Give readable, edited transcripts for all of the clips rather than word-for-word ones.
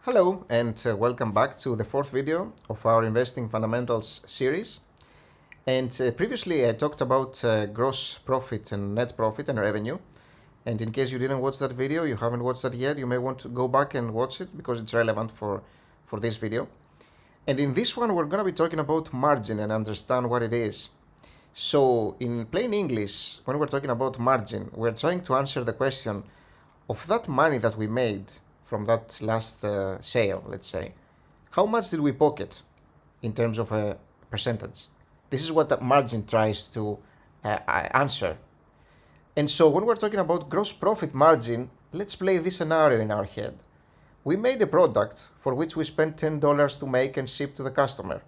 Hello and welcome back to the fourth video of our Investing Fundamentals series. And previously I talked about gross profit and net profit and revenue. And in case you didn't watch that video, you haven't watched that yet, you may want to go back and watch it because it's relevant for this video. And in this one, we're going to be talking about margin and understand what it is. So in plain English, when we're talking about margin, we're trying to answer the question of that money that we made from that last sale, let's say. How much did we pocket in terms of a percentage? This is what the margin tries to answer. And so when we're talking about gross profit margin, let's play this scenario in our head. We made a product for which we spent $10 to make and ship to the customer.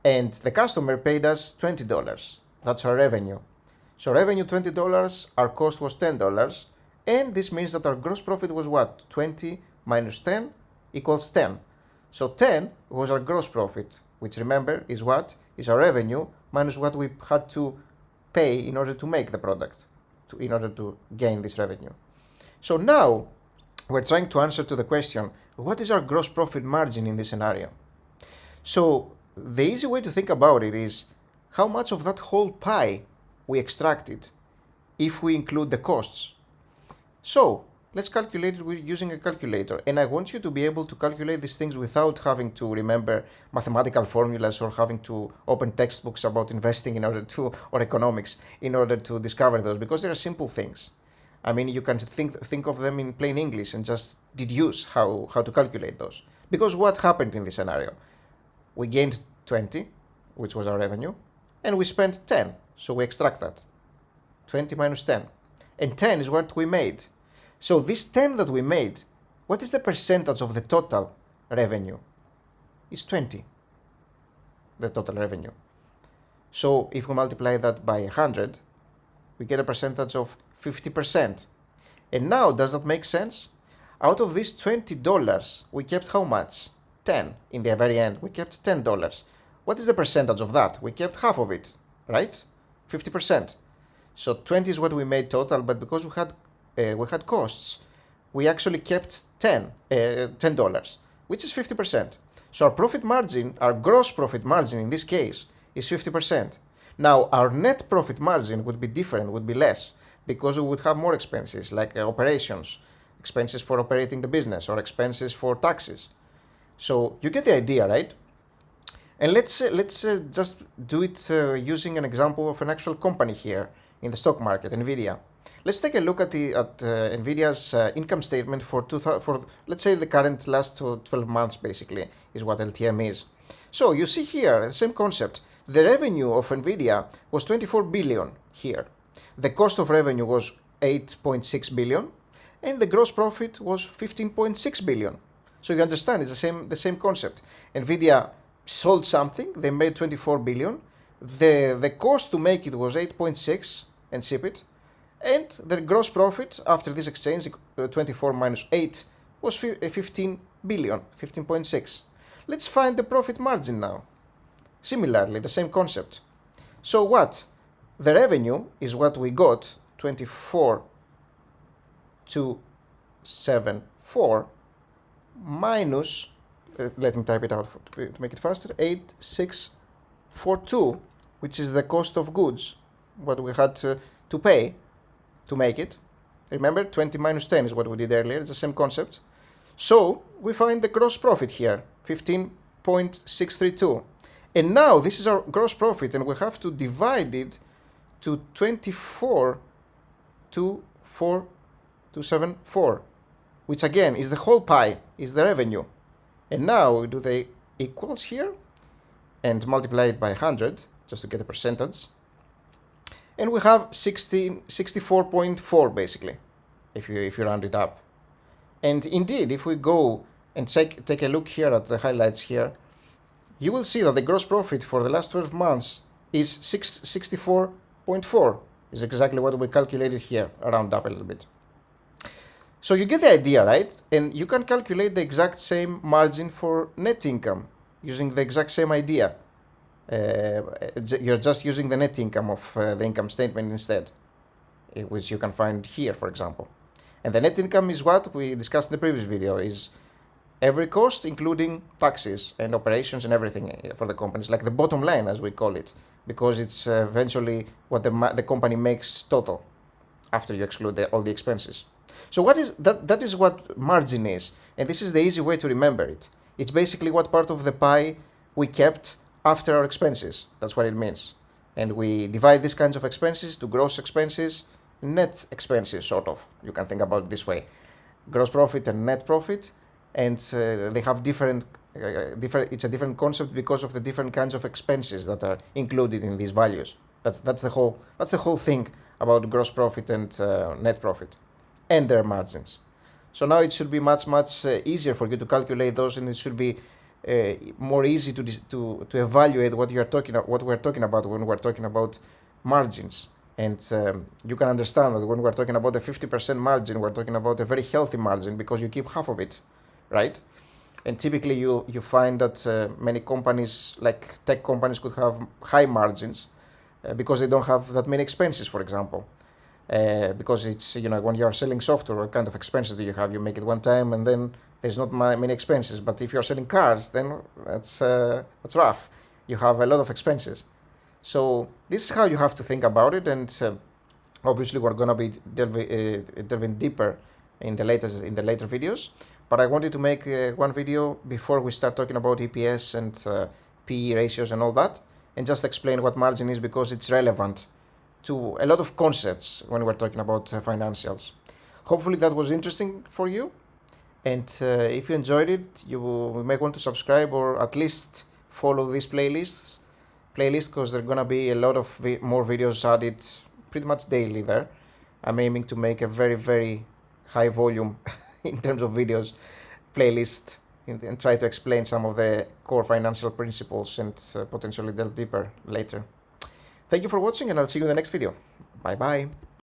And the customer paid us $20. That's our revenue. So revenue $20, our cost was $10. And this means that our gross profit was what? 20 minus 10 equals 10. So 10 was our gross profit, which remember is what? Is our revenue minus what we had to pay in order to make the product, in order to gain this revenue. So now we're trying to answer to the question, what is our gross profit margin in this scenario? So the easy way to think about it is how much of that whole pie we extracted if we include the costs. So let's calculate it using a calculator, and I want you to be able to calculate these things without having to remember mathematical formulas or having to open textbooks about investing or economics in order to discover those, because they are simple things. I mean, you can think of them in plain English and just deduce how to calculate those. Because what happened in this scenario? We gained 20, which was our revenue, and we spent 10, so we extract that. 20 minus 10. And 10 is what we made. So this 10 that we made, what is the percentage of the total revenue? It's 20, the total revenue. So if we multiply that by 100, we get a percentage of 50%. And now, does that make sense? Out of this $20, we kept how much? 10 in the very end. We kept $10. What is the percentage of that? We kept half of it, right? 50%. So 20 is what we made total, but because we had costs, we actually kept $10, which is 50%. So our profit margin, our gross profit margin in this case, is 50%. Now our net profit margin would be different, would be less, because we would have more expenses like operations, expenses for operating the business, or expenses for taxes. So you get the idea, right? And let's just do it using an example of an actual company here in the stock market, Nvidia. Let's take a look at Nvidia's income statement for let's say the current last 12 months basically is what LTM is. So you see here the same concept. The revenue of Nvidia was 24 billion here. The cost of revenue was 8.6 billion, and the gross profit was 15.6 billion. So you understand it's the same concept. Nvidia sold something, they made 24 billion. The cost to make it was 8.6 and ship it, and the gross profit after this exchange, 24 minus 8, was 15 billion, 15.6. Let's find the profit margin now. Similarly, the same concept. So what? The revenue is what we got, 24,274 minus, let me type it out to make it faster, 8,642, which is the cost of goods, what we had to pay to make it. Remember, 20 minus 10 is what we did earlier. It's the same concept. So we find the gross profit here, 15.632. And now this is our gross profit, and we have to divide it to 24,274, which again is the whole pie, is the revenue. And now we do the equals here and multiply it by 100 just to get a percentage. And we have 64.4 basically, if you round it up. And indeed, if we go and take a look here at the highlights here, you will see that the gross profit for the last 12 months is 64.4, is exactly what we calculated here, round up a little bit. So you get the idea, right? And you can calculate the exact same margin for net income using the exact same idea. You're just using the net income of the income statement instead, which you can find here, for example. And the net income is what we discussed in the previous video, is every cost, including taxes and operations and everything for the companies, like the bottom line, as we call it, because it's eventually what the company makes total after you exclude all the expenses. So what is that? That is what margin is, and this is the easy way to remember it. It's basically what part of the pie we kept after our expenses. That's what it means. And we divide these kinds of expenses to gross expenses, net expenses, sort of. You can think about it this way: gross profit and net profit, and they have different. It's a different concept because of the different kinds of expenses that are included in these values. That's the whole thing about gross profit and net profit and their margins. So now it should be much easier for you to calculate those, and it should be more easy to evaluate what we're talking about when we're talking about margins. And you can understand that when we're talking about a 50% margin, we're talking about a very healthy margin because you keep half of it, right? And typically you find that many companies, like tech companies, could have high margins because they don't have that many expenses, for example. Because it's, when you're selling software, what kind of expenses do you have? You make it one time and then there's not many expenses. But if you're selling cars, then that's rough. You have a lot of expenses. So this is how you have to think about it. And obviously we're going to be delving deeper in the later videos. But I wanted to make one video before we start talking about EPS and PE ratios and all that, and just explain what margin is, because it's relevant to a lot of concepts when we're talking about financials. Hopefully that was interesting for you, and if you enjoyed it, you may want to subscribe or at least follow these playlists because there are gonna be a lot of more videos added pretty much daily there. I'm aiming to make a very high volume in terms of videos playlist and try to explain some of the core financial principles and potentially delve deeper later. Thank you for watching, and I'll see you in the next video. Bye bye.